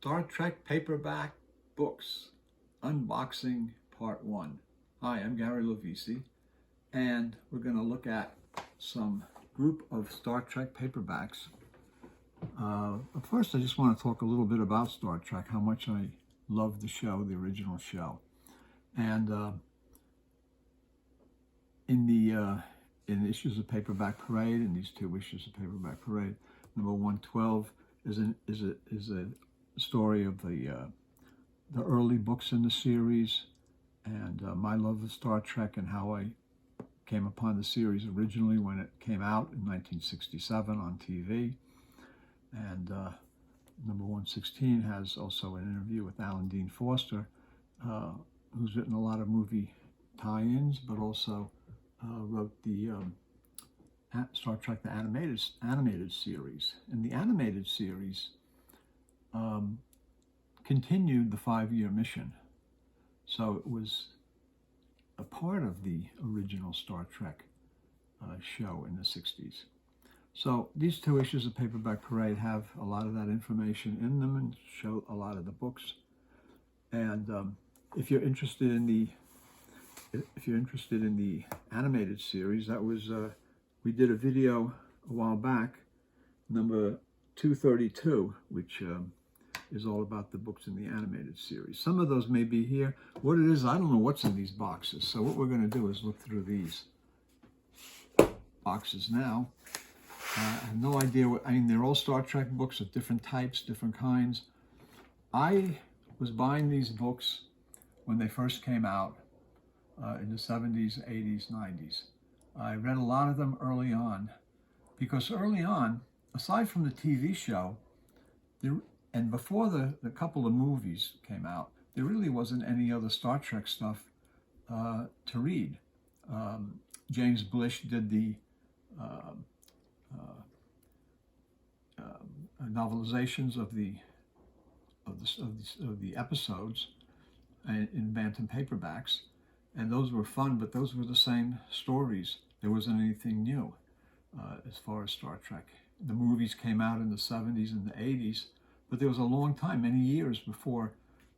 Star Trek paperback books, unboxing part 1. Hi, I'm Gary Lovisi, and we're going to look at some group of Star Trek paperbacks. First, I just want to talk a little bit about Star Trek, how much I love the show, the original show. And in the issues of Paperback Parade, in these 2 issues of Paperback Parade, number 112 is a story of the early books in the series, and my love of Star Trek and how I came upon the series originally when it came out in 1967 on TV. And number 116 has also an interview with Alan Dean Foster, who's written a lot of movie tie-ins, but also wrote the Star Trek, the animated series. And the animated series continued the 5-year mission. So it was a part of the original Star Trek show in the 60s. So these 2 issues of Paperback Parade have a lot of that information in them and show a lot of the books. And if you're interested in the animated series, that was we did a video a while back, number 232, which is all about the books in the animated series. Some of those may be here. What it is, I don't know what's in these boxes. So what we're going to do is look through these boxes now. I have no idea what, I mean, they're all Star Trek books of different types, different kinds. I was buying these books when they first came out in the 70s, 80s, 90s. I read a lot of them early on, because early on, aside from the TV show, and before the couple of movies came out, there really wasn't any other Star Trek stuff to read. James Blish did the novelizations of the episodes in Bantam paperbacks, and those were fun, but those were the same stories. There wasn't anything new as far as Star Trek. The movies came out in the 70s and the 80s, but there was a long time, many years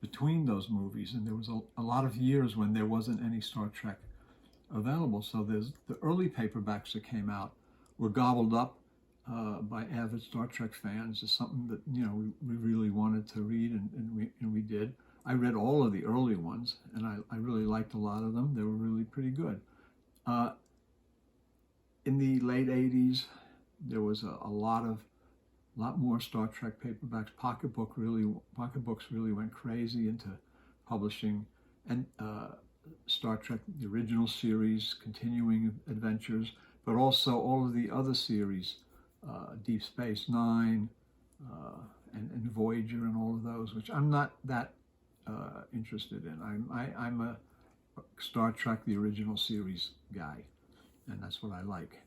between those movies, and there was a lot of years when there wasn't any Star Trek available. So there's the early paperbacks that came out were gobbled up by avid Star Trek fans. It's something that we really wanted to read, and we did. I read all of the early ones, and I really liked a lot of them. They were really pretty good. In the late 80s, there was a lot more Star Trek paperbacks. Pocketbooks really went crazy into publishing, and Star Trek, the original series, continuing adventures, but also all of the other series, Deep Space Nine, and Voyager, and all of those, which I'm not that interested in. I'm a Star Trek, the original series guy, and that's what I like.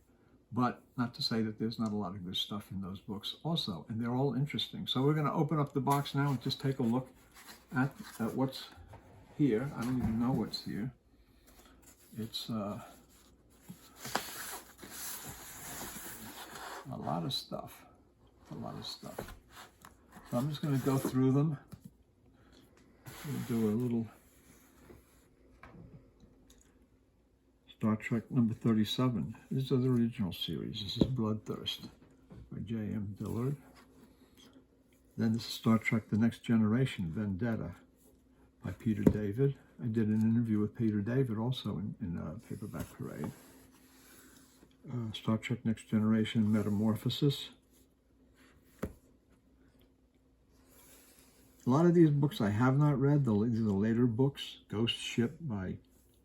But not to say that there's not a lot of good stuff in those books also, and they're all interesting. So we're going to open up the box now and just take a look at what's here. I don't even know what's here. It's a lot of stuff. So I'm just going to go through them. We'll do a little Star Trek number 37. These are the original series. This is Bloodthirst by J.M. Dillard. Then this is Star Trek The Next Generation, Vendetta by Peter David. I did an interview with Peter David also in Paperback Parade. Star Trek Next Generation, Metamorphosis. A lot of these books I have not read. These are the later books. Ghost Ship by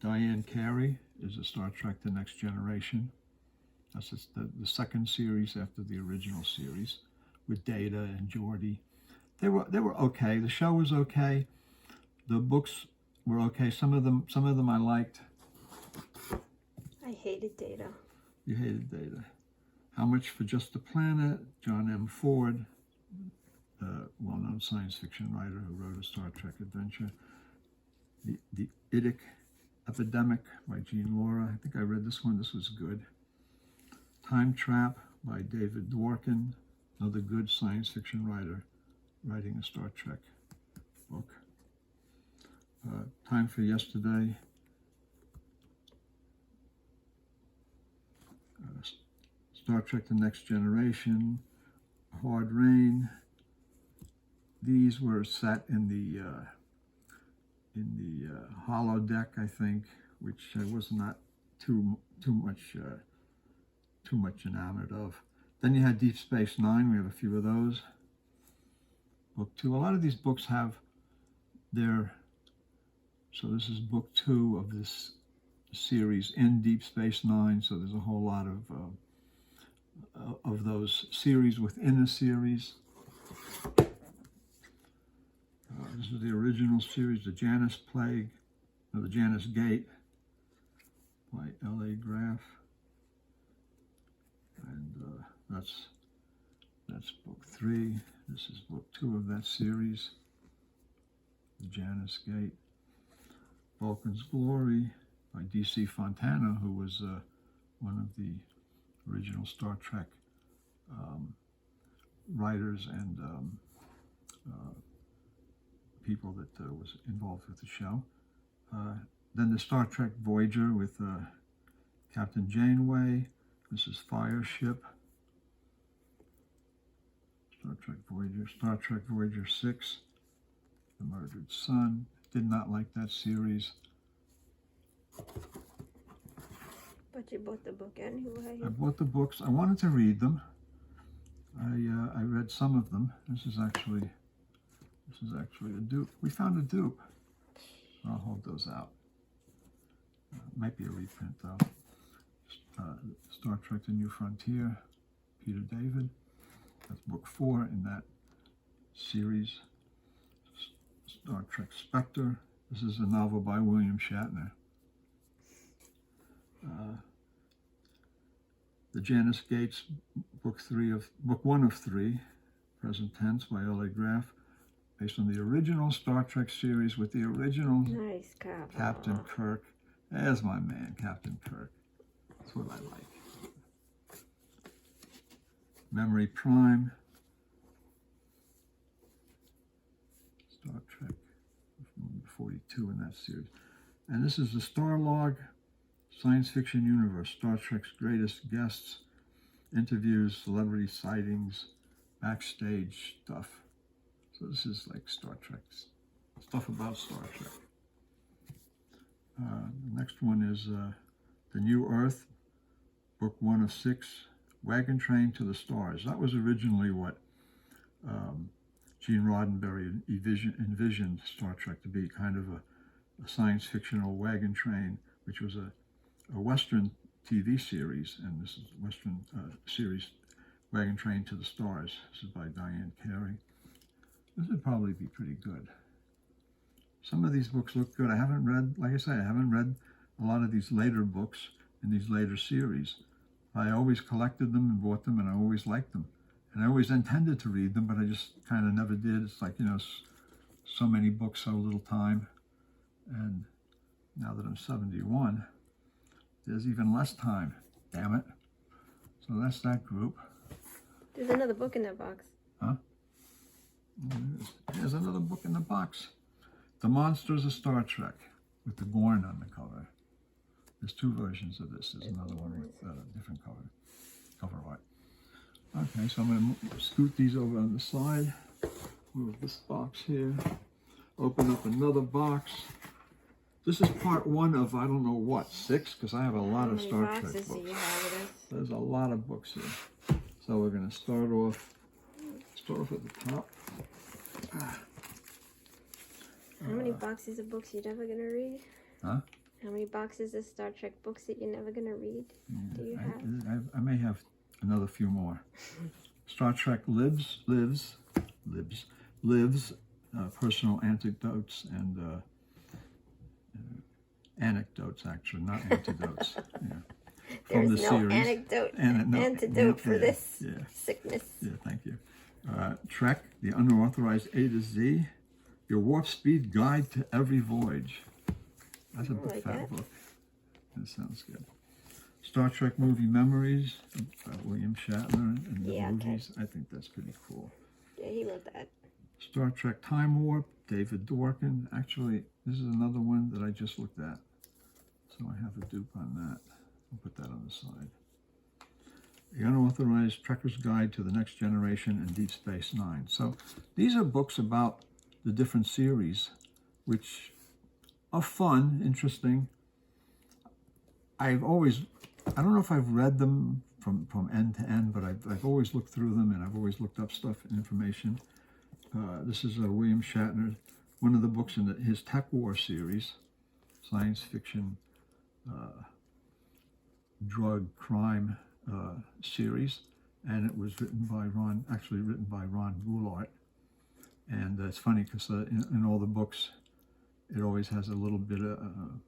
Diane Carey is a Star Trek The Next Generation. That's just the second series after the original series with Data and Geordi. They were okay. The show was okay. The books were okay. Some of them I liked. I hated Data. You hated Data. How Much for Just a Planet? John M. Ford, well-known science fiction writer who wrote a Star Trek adventure. The Idic Epidemic by Jean Laura. I think I read this one. This was good. Time Trap by David Dworkin, another good science fiction writer writing a Star Trek book. Time for Yesterday. Star Trek The Next Generation. Hard Rain. These were set in the holodeck, I think, which I was not too much enamored of. Then you had Deep Space Nine. We have a few of those. Book 2. A lot of these books have their. So this is book 2 of this series in Deep Space Nine. So there's a whole lot of those series within a series. This is the original series, the Janus Plague, or the Janus Gate, by L.A. Graff, and that's book 3. This is book 2 of that series, the Janus Gate. Vulcan's Glory by D.C. Fontana, who was one of the original Star Trek writers and people that was involved with the show. Then the Star Trek Voyager with Captain Janeway. This is Fireship. Star Trek Voyager. Star Trek Voyager 6, The Murdered Son. Did not like that series. But you bought the book anyway. I bought the books. I wanted to read them. I read some of them. This is actually a dupe. We found a dupe. I'll hold those out. Might be a reprint though. Star Trek: The New Frontier, Peter David. That's book 4 in that series. Star Trek Spectre. This is a novel by William Shatner. The Janus Gates, book 1 of 3, present tense, by L.A. Graff, based on the original Star Trek series with the original nice cover. Captain Kirk. There's my man, Captain Kirk. That's what I like. Memory Prime. Star Trek 42 in that series. And this is the Starlog Science Fiction Universe, Star Trek's greatest guests, interviews, celebrity sightings, backstage stuff. So this is like Star Trek, stuff about Star Trek. The next one is The New Earth, book 1 of 6, Wagon Train to the Stars. That was originally what Gene Roddenberry envisioned Star Trek to be, kind of a science fictional wagon train, which was a Western TV series, and this is a Western series, Wagon Train to the Stars. This is by Diane Carey. This would probably be pretty good. Some of these books look good. I haven't read, like I say, I haven't read a lot of these later books in these later series. I always collected them and bought them, and I always liked them. And I always intended to read them, but I just kind of never did. It's like, so many books, so little time. And now that I'm 71, there's even less time. Damn it. So that's that group. There's another book in that box. Huh? There's another book in the box. The Monsters of Star Trek, with the Gorn on the cover. There's 2 versions of this. There's another one with different cover art. Okay, so I'm going to scoot these over on the side. Move this box here. Open up another box. This is part 1 of, I don't know what, 6? Because I have a lot of Star Trek books. Do you have with us? There's a lot of books here. So we're going to start off at the top. How many boxes of books you're never going to read? Huh? How many boxes of Star Trek books that you're never going to read do you have? I may have another few more. Star Trek Lives, personal anecdotes and anecdotes, actually, not antidotes. Yeah. There's From the no series. antidote for this Yeah. sickness. Yeah, thank you. Trek, the unauthorized A to Z, your warp speed guide to every voyage. That's a big fat book. That sounds good. Star Trek Movie Memories, William Shatner and the movies. I think that's pretty cool. Yeah, he wrote that. Star Trek Time Warp, David Dworkin. Actually, this is another one that I just looked at. So I have a dupe on that. I'll put that on the side. The Unauthorized Trekker's Guide to the Next Generation and Deep Space Nine. So these are books about the different series, which are fun, interesting. I don't know if I've read them from end to end, but I've always looked through them, and I've always looked up stuff and information. This is William Shatner, one of the books in his Tech War series, science fiction, drug crime series, and it was written by Ron Goulart. And it's funny because in all the books, it always has a little bit of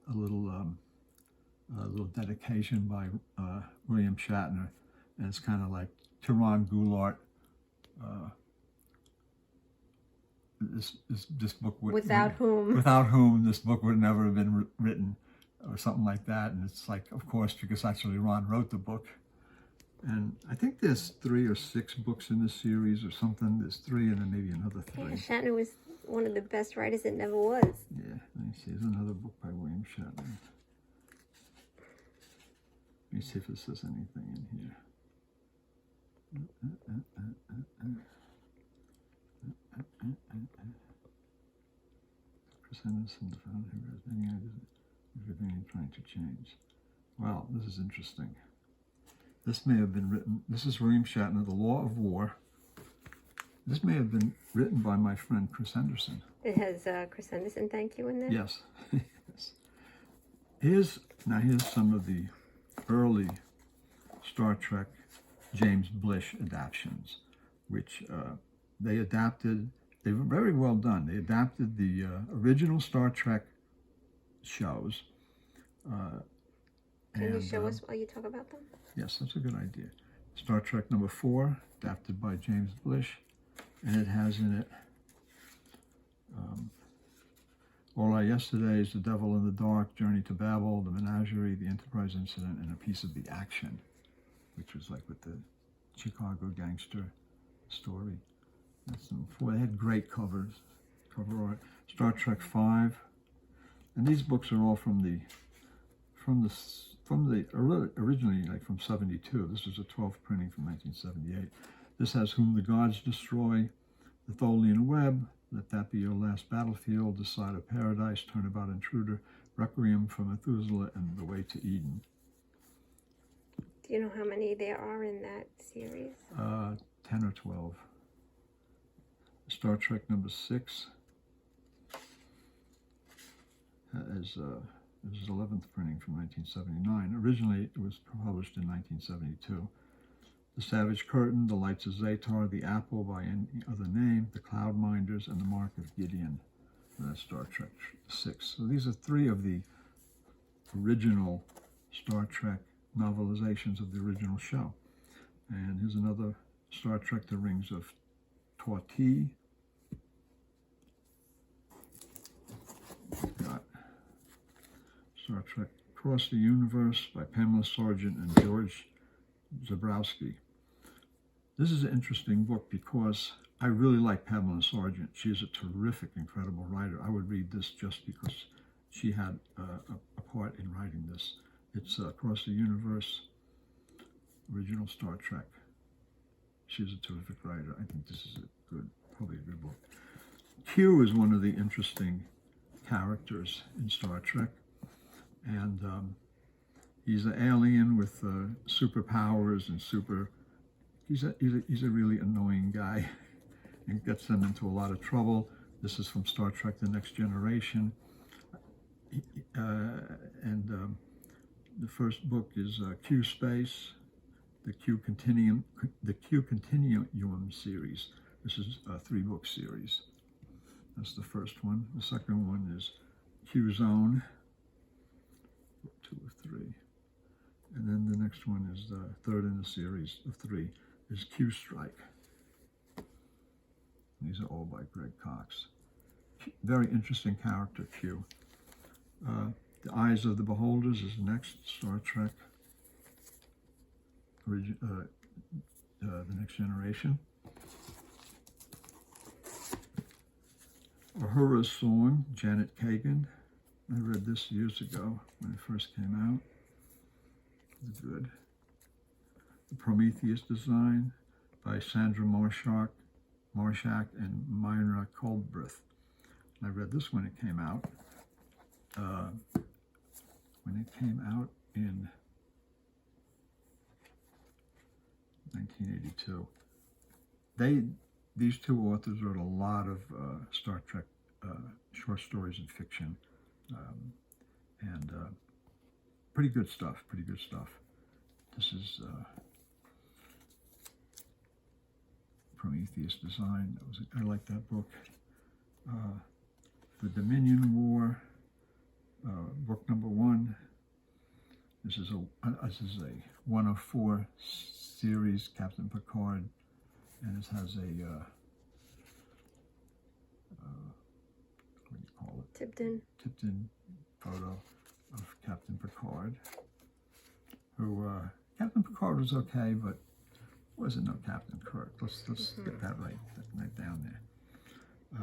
a little dedication by William Shatner, and it's kind of like to Ron Goulart. This book would without whom this book would never have been written, or something like that. And it's like, of course, because actually Ron wrote the book. And I think there's 3 or 6 books in this series or something. There's 3 and then maybe another 3. Yeah, Shatner was one of the best writers that never was. Yeah, let me see. There's another book by William Shatner. Let me see if it says anything in here. Chris Henderson found everything trying to change. Wow, this is interesting. This may have been written, this is William Shatner, The Law of War. This may have been written by my friend Chris Henderson. It has Chris Henderson, thank you, in there? Yes. Yes. Here's some of the early Star Trek James Blish adaptations, which they adapted. They were very well done. They adapted the original Star Trek shows. Can you show us while you talk about them? Yes, that's a good idea. Star Trek number 4, adapted by James Blish, and it has in it All Our Yesterdays, The Devil in the Dark, Journey to Babel, The Menagerie, The Enterprise Incident, and a piece of the action, which was like with the Chicago gangster story. That's them 4. They had great cover art. Star Trek 5, and these books are all from the originally, like from 72. This was a 12th printing from 1978. This has Whom the Gods Destroy, The Tholian Web, Let That Be Your Last Battlefield, The Side of Paradise, Turnabout Intruder, Requiem for Methuselah, and The Way to Eden. Do you know how many there are in that series? 10 or 12. Star Trek number 6 is 11th printing from 1979. Originally, it was published in 1972. The Savage Curtain, The Lights of Zatar, The Apple by Any Other Name, The Cloudminders, and The Mark of Gideon. That's Star Trek 6. So these are 3 of the original Star Trek novelizations of the original show. And here's another Star Trek, The Rings of Torti. Got Star Trek Across the Universe by Pamela Sargent and George Zabrowski. This is an interesting book because I really like Pamela Sargent. She is a terrific, incredible writer. I would read this just because she had a part in writing this. It's Across the Universe, original Star Trek. She's a terrific writer. I think this is probably a good book. Q is one of the interesting characters in Star Trek, and he's an alien with superpowers and He's a really annoying guy, and gets them into a lot of trouble. This is from Star Trek: The Next Generation, and the first book is Q Space, the Q Continuum series. This is a 3-book series. That's the first one. The second one is Q Zone, 2 or 3. And then the next one is the third in the series of 3, is Q Strike. These are all by Greg Cox. Very interesting character, Q. The Eyes of the Beholders is next, Star Trek, The Next Generation. Uhura's Song, Janet Kagan. I read this years ago when it first came out. It was good. The Prometheus Design by Sandra Marshak and Myra Colbrith. I read this when it came out. In 1982. These two authors wrote a lot of Star Trek short stories and fiction, and pretty good stuff. This is Prometheus Design. I like that book. The Dominion War, book number 1. This is a 1 of 4 series, Captain Picard, and it has a what do you call it? Tipped in photo of Captain Picard. Who Captain Picard was okay, but wasn't no Captain Kirk. Let's get that right down there.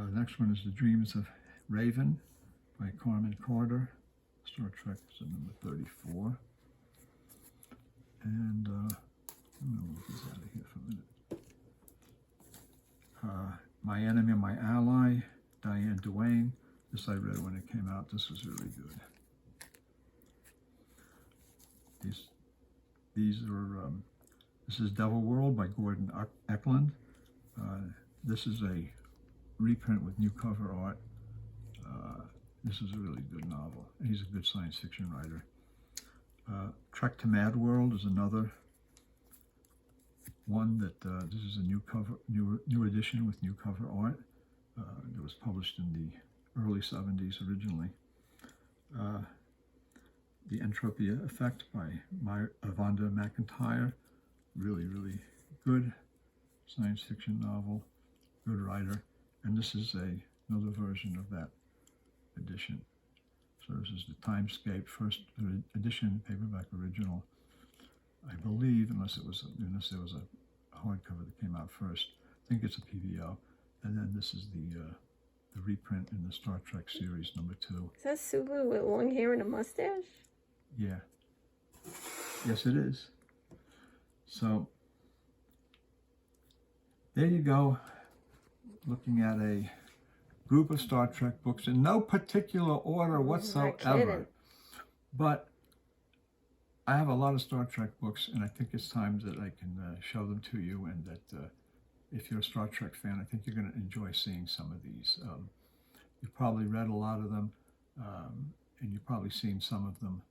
The next one is The Dreams of Raven by Carmen Carter. Star Trek is number 34. And I'm going to move this out of here for a minute. My Enemy, My Ally, Diane Duane. This I read when it came out. This was really good. These are, this is Devil World by Gordon Eklund. This is a reprint with new cover art. This is a really good novel. He's a good science fiction writer. Trek to Mad World is another one that this is a new edition with new cover art. It was published in the early 70s originally. The Entropia Effect by Vonda McIntyre. Really good science fiction novel. Good writer. And this is another version of that edition. So this is the Timescape first edition, paperback original. I believe, unless there was a hardcover that came out first. I think it's a PBO. And then this is the reprint in the Star Trek series number 2. Is that Sulu with long hair and a mustache? Yeah. Yes, it is. So there you go. Looking at a group of Star Trek books in no particular order whatsoever. But I have a lot of Star Trek books, and I think it's time that I can show them to you, and that if you're a Star Trek fan, I think you're going to enjoy seeing some of these. You've probably read a lot of them, and you've probably seen some of them,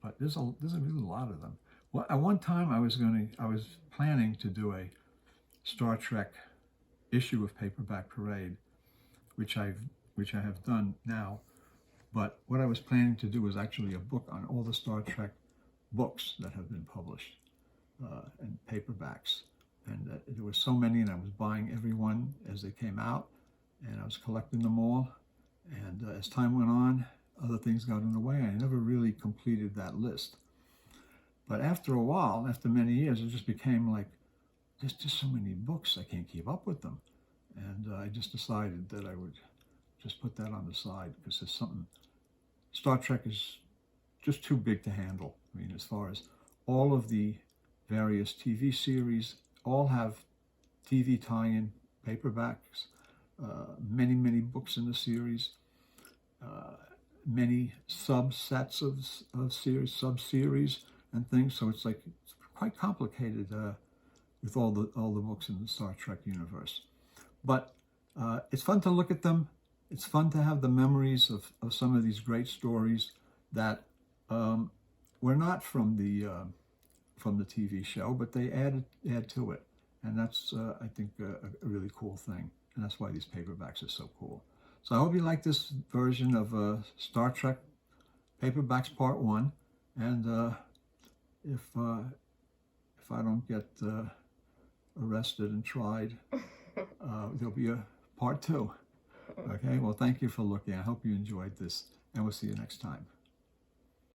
but there's a really lot of them. Well, at one time I was planning to do a Star Trek issue of Paperback Parade, which I have done now. But what I was planning to do was actually a book on all the Star Trek books that have been published in paperbacks. And there were so many, and I was buying every one as they came out, and I was collecting them all. And as time went on, other things got in the way. I never really completed that list. But after a while, after many years, it just became like, there's just so many books, I can't keep up with them. And I just decided that I would just put that on the side, because there's something, Star Trek is just too big to handle. I mean, as far as all of the various TV series, all have TV tie-in paperbacks, many books in the series, many subsets of series, sub-series and things. So it's quite complicated with all the books in the Star Trek universe. But it's fun to look at them. It's fun to have the memories of some of these great stories that were not from the TV show, but they add to it. And that's, I think, a really cool thing. And that's why these paperbacks are so cool. So I hope you like this version of Star Trek Paperbacks Part 1. And if I don't get arrested and tried, there'll be a Part 2. Okay, well, thank you for looking. I hope you enjoyed this, and we'll see you next time.